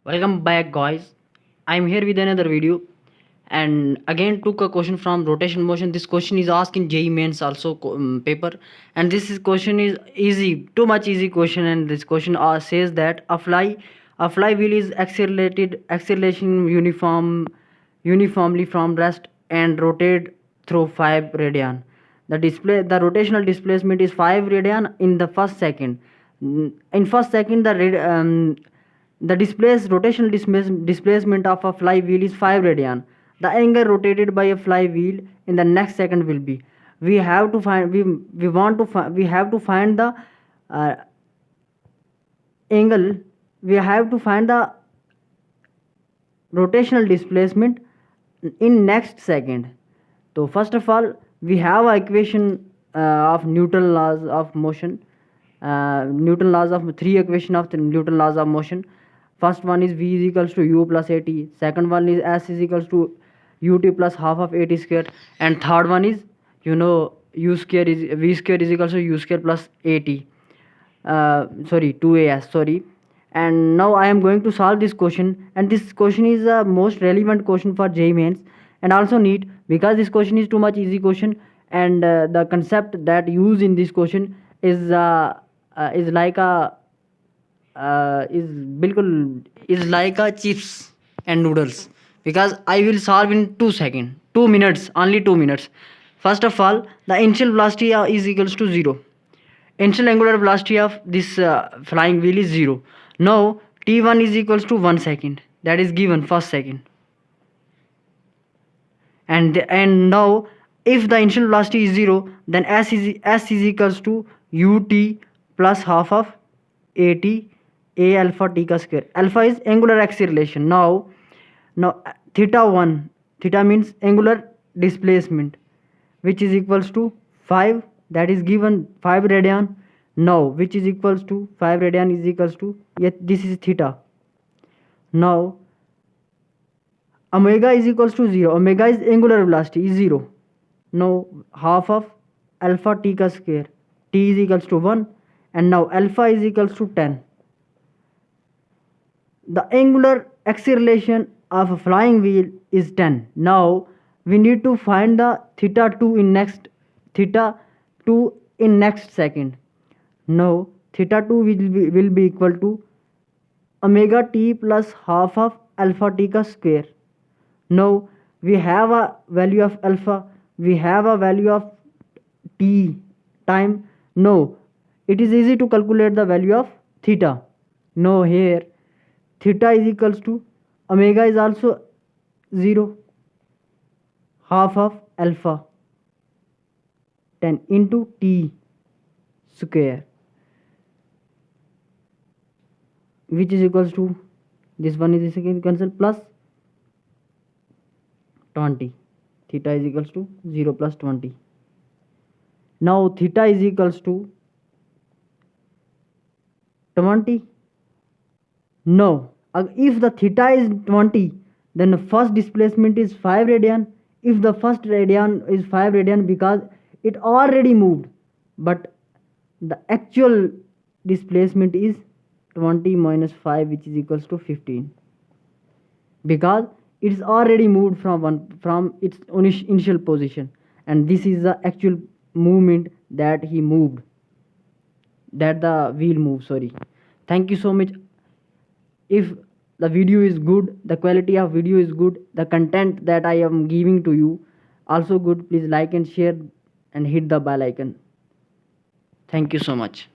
Welcome back, guys. I'm here with another video, and again took a question from rotation motion. This question is asked in JEE Mains also paper, and question is easy, too much easy question. And this question says that a flywheel is acceleration uniformly from rest and rotate through 5 radian. The rotational displacement is 5 radian in the first second. In first second, the displacement of a flywheel is 5 radian. The angle rotated by a flywheel in the next second will be. We have to find we have to find the uh, angle. We have to find the rotational displacement in next second. So first of all, we have a equation of Newton laws of motion. Newton laws of three equation of the Newton laws of motion. First one is v is equals to u plus at. Second one is s is equals to ut plus half of at square. And third one is u square is v square is equals to u square plus at. Sorry, 2as. Sorry. And now I am going to solve this question. And this question is the most relevant question for JEE Mains and also NEET, because this question is too much easy question. And the concept that used in this question is like a is like a chips and noodles, because I will solve in 2 seconds, 2 minutes, only 2 minutes. First of all, the initial velocity is equals to 0. Initial angular velocity of this flying wheel is 0. Now t1 is equals to 1 second, that is given first second. And now if the initial velocity is 0, then s is equals to ut plus half of at a alpha t ka square. Alpha is angular acceleration. Now theta means angular displacement, which is equals to 5, that is given 5 radian. Now which is equals to 5 radian is equals to, yet this is theta. Now omega is equals to 0. Omega is angular velocity is 0. Now half of alpha t ka square, t is equals to 1, and now alpha is equals to 10. The angular acceleration of a flying wheel is 10. Now we need to find the theta 2 in next second. Now theta 2 will be equal to omega t plus half of alpha t ka square. Now we have a value of alpha, we have a value of t time. Now it is easy to calculate the value of theta. Now here theta is equals to omega is also 0, half of alpha 10 into t square, which is equals to, this one is cancel, plus 20. Theta is equals to 0 plus 20. Now theta is equals to 20. No, if the theta is 20, then the first displacement is 5 radian. If the first radian is 5 radian, because it already moved, but the actual displacement is 20 minus 5, which is equals to 15, because it's already moved from its initial position, and this is the actual movement that he moved, that the wheel moved. Sorry. Thank you so much. If the video is good, the quality of video is good, the content that I am giving to you also good, please like and share and hit the bell icon. Thank you so much.